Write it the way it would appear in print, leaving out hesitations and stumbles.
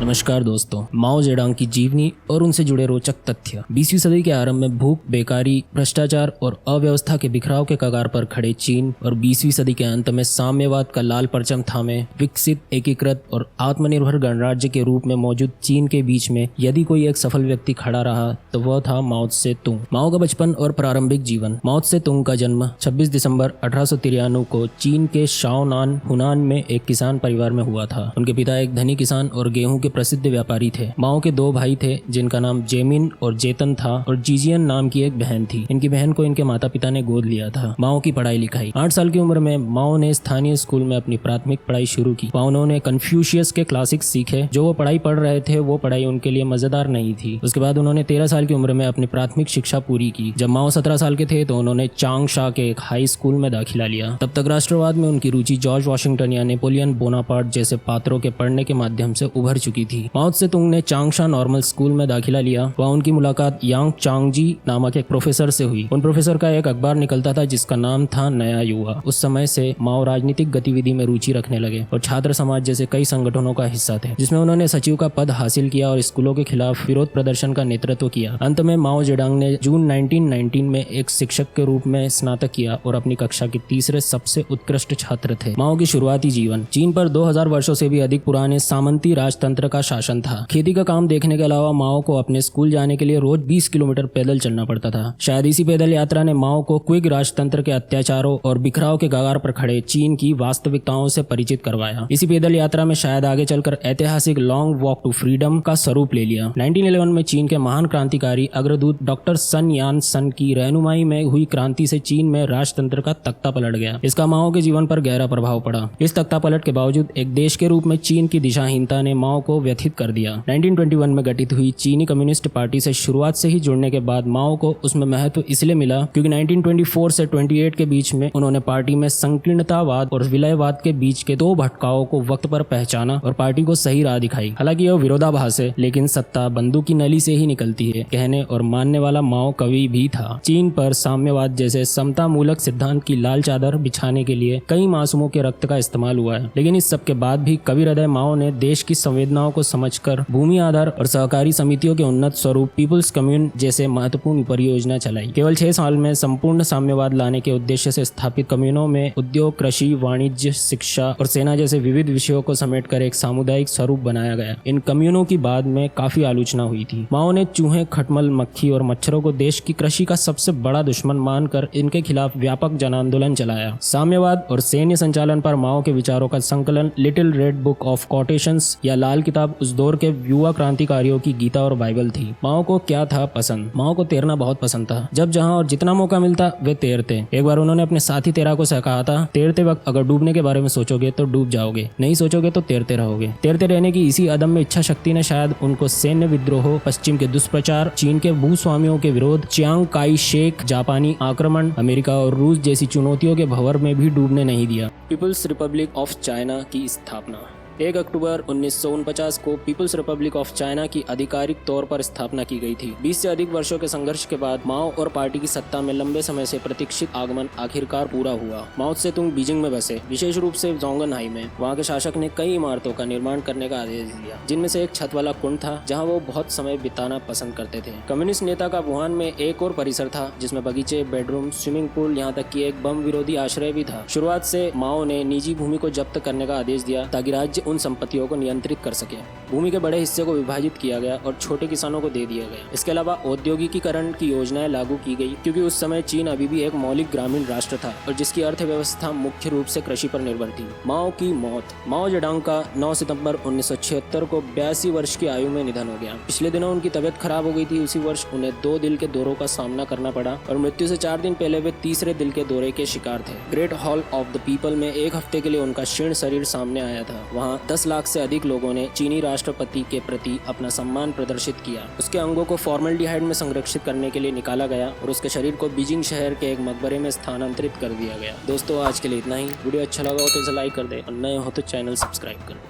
नमस्कार दोस्तों, माओ जेडोंग की जीवनी और उनसे जुड़े रोचक तथ्य। 20वीं सदी के आरंभ में भूख, बेकारी, भ्रष्टाचार और अव्यवस्था के बिखराव के कगार पर खड़े चीन और 20वीं सदी के अंत में साम्यवाद का लाल परचम थामे विकसित, एकीकृत और आत्मनिर्भर गणराज्य के रूप में मौजूद चीन के बीच में यदि कोई एक सफल व्यक्ति खड़ा रहा तो वह था माओ त्से तुंग। माओ का बचपन और प्रारंभिक जीवन। माओ त्से तुंग का जन्म 26 दिसंबर 1893 को चीन के शाओनान, हुनान में एक किसान परिवार में हुआ था। उनके पिता एक धनी किसान और गेहूं के प्रसिद्ध व्यापारी थे। माओ के दो भाई थे जिनका नाम जेमिन और जेतन था और जीजियन नाम की एक बहन थी। इनकी बहन को इनके माता पिता ने गोद लिया था। माओ की पढ़ाई लिखाई। 8 साल की उम्र में माओ ने स्थानीय स्कूल में अपनी प्राथमिक पढ़ाई शुरू की। वहाँ उन्होंने कन्फ्यूशियस के क्लासिक्स सीखे। जो वो पढ़ाई पढ़ रहे थे वो पढ़ाई उनके लिए मजेदार नहीं थी। उसके बाद उन्होंने 13 साल की उम्र में अपनी प्राथमिक शिक्षा पूरी की। जब माओ 17 साल के थे तो उन्होंने चांगशा के एक हाई स्कूल में दाखिला लिया। तब तक राष्ट्रवाद में उनकी रुचि जॉर्ज वॉशिंगटन या नेपोलियन बोनापार्ट जैसे पात्रों के पढ़ने के माध्यम से उभर चुकी थी। माओ त्से तुंग ने चांगशा नॉर्मल स्कूल में दाखिला लिया। वहाँ उनकी मुलाकात यांग चांगजी नामक एक प्रोफेसर से हुई। उन प्रोफेसर का एक अखबार निकलता था जिसका नाम था नया युवा। उस समय से माओ राजनीतिक गतिविधि में रुचि रखने लगे और छात्र समाज जैसे कई संगठनों का हिस्सा थे, जिसमें उन्होंने सचिव का पद हासिल किया और स्कूलों के खिलाफ विरोध प्रदर्शन का नेतृत्व किया। अंत में माओ जेडोंग ने जून 1919 में एक शिक्षक के रूप में स्नातक किया और अपनी कक्षा के तीसरे सबसे उत्कृष्ट छात्र थे। माओ की शुरुआती जीवन। चीन पर 2000 वर्षों से भी अधिक पुराने सामंती राजतंत्र का शासन था। खेती का काम देखने के अलावा माओ को अपने स्कूल जाने के लिए रोज 20 किलोमीटर पैदल चलना पड़ता था। शायद इसी पैदल यात्रा ने माओ को क्विग राजतंत्र के अत्याचारों और बिखराव के कगार पर खड़े चीन की वास्तविकताओं से परिचित करवाया। इसी पैदल यात्रा में शायद आगे चलकर ऐतिहासिक लॉन्ग वॉक टू फ्रीडम का स्वरूप ले लिया। 1911 में चीन के महान क्रांतिकारी अग्रदूत डॉक्टर सन यान सन की रहनुमाई में हुई क्रांति से चीन में राजतंत्र का तख्ता पलट गया। इसका माओ के जीवन पर गहरा प्रभाव पड़ा। इस तख्ता पलट के बावजूद एक देश के रूप में चीन की दिशाहीनता ने माओ को व्यथित कर दिया। 1921 में गठित हुई चीनी कम्युनिस्ट पार्टी से शुरुआत से ही जुड़ने के बाद माओ को उसमें महत्व इसलिए मिला क्योंकि 1924 से 28 के बीच में उन्होंने पार्टी में संकीर्णतावाद और विलयवाद के बीच के दो भटकाओं को वक्त पर पहचाना और पार्टी को सही राह दिखाई। हालांकि यह विरोधाभास है, लेकिन सत्ता बंदूक की नली से ही निकलती है, कहने और मानने वाला माओ कवि भी था। चीन पर साम्यवाद जैसे समता मूलक सिद्धांत की लाल चादर बिछाने के लिए कई मासूमों के रक्त का इस्तेमाल हुआ है, लेकिन इस सब के बाद भी कवि हृदय माओ ने देश की संवेदनाओं को समझकर भूमि आधार और सहकारी समितियों के उन्नत स्वरूप पीपुल्स कम्यून जैसे महत्वपूर्ण परियोजना चलाई। केवल 6 साल में संपूर्ण साम्यवाद लाने के उद्देश्य से स्थापित कम्यूनों में उद्योग, कृषि, वाणिज्य, शिक्षा और सेना जैसे विविध विषयों को समेटकर एक सामुदायिक स्वरूप बनाया गया। इन कम्यूनों की बाद में काफी आलोचना हुई थी। माओ ने चूहे, खटमल, मक्खी और मच्छरों को देश की कृषि का सबसे बड़ा दुश्मन मानकर इनके खिलाफ व्यापक जन आंदोलन चलाया। साम्यवाद और सैन्य संचालन पर माओ के विचारों का संकलन little red book of quotations या लाल किताब उस दौर के युवा क्रांतिकारियों की गीता और बाइबल थी। माओ को क्या था पसंद? माओ को तैरना बहुत पसंद था। जब जहां और जितना मौका मिलता वे तैरते। एक बार उन्होंने अपने साथी तैराकों से कहा था, तैरते वक्त अगर डूबने के बारे में सोचोगे तो डूब जाओगे, नहीं सोचोगे तो तैरते रहोगे। तैरते रहने की इसी अदम्य इच्छा शक्ति ने शायद उनको सैन्य विद्रोह, पश्चिम के दुष्प्रचार, चीन के भूस्वामियों के विरोध, चियांग काई शेक, जापानी आक्रमण, अमेरिका और रूस जैसी चुनौतियों के भंवर में भी डूबने नहीं दिया। पीपुल्स रिपब्लिक ऑफ चाइना की स्थापना। 1 अक्टूबर 1949 को पीपुल्स रिपब्लिक ऑफ चाइना की आधिकारिक तौर पर स्थापना की गई थी। 20 से अधिक वर्षों के संघर्ष के बाद माओ और पार्टी की सत्ता में लंबे समय से प्रतीक्षित आगमन आखिरकार पूरा हुआ। माओ त्से तुंग बीजिंग में बसे, विशेष रूप से जोंगनहाई में। वहाँ के शासक ने कई इमारतों का निर्माण करने का आदेश दिया, जिनमें से एक छत वाला कुंड था जहाँ वो बहुत समय बिताना पसंद करते थे। कम्युनिस्ट नेता का वुहान में एक और परिसर था जिसमें बगीचे, बेडरूम, स्विमिंग पूल, यहाँ तक कि एक बम विरोधी आश्रय भी था। शुरुआत से माओ ने निजी भूमि को जब्त करने का आदेश दिया ताकि राज्य उन संपत्तियों को नियंत्रित कर सके। भूमि के बड़े हिस्से को विभाजित किया गया और छोटे किसानों को दे दिया गया। इसके अलावा औद्योगिकीकरण की योजनाएं लागू की गई क्योंकि उस समय चीन अभी भी एक मौलिक ग्रामीण राष्ट्र था और जिसकी अर्थव्यवस्था मुख्य रूप से कृषि पर निर्भर थी। माओ की मौत। माओ जेडोंग का 9 सितंबर 1976 को 82 वर्ष की आयु में निधन हो गया। पिछले दिनों उनकी तबियत खराब हो गई थी। उसी वर्ष उन्हें 2 दिल के दौरों का सामना करना पड़ा और मृत्यु से 4 दिन पहले वे तीसरे दिल के दौरे के शिकार थे। Great hall of the people में 1 हफ्ते के लिए उनका शीर्ण शरीर सामने आया था। वहाँ 10 लाख से अधिक लोगों ने चीनी राष्ट्रपति के प्रति अपना सम्मान प्रदर्शित किया। उसके अंगों को फॉर्मल्डिहाइड में संरक्षित करने के लिए निकाला गया और उसके शरीर को बीजिंग शहर के एक मकबरे में स्थानांतरित कर दिया गया। दोस्तों, आज के लिए इतना ही। वीडियो अच्छा लगा हो तो इसे लाइक कर दे और नए हो तो चैनल सब्सक्राइब कर।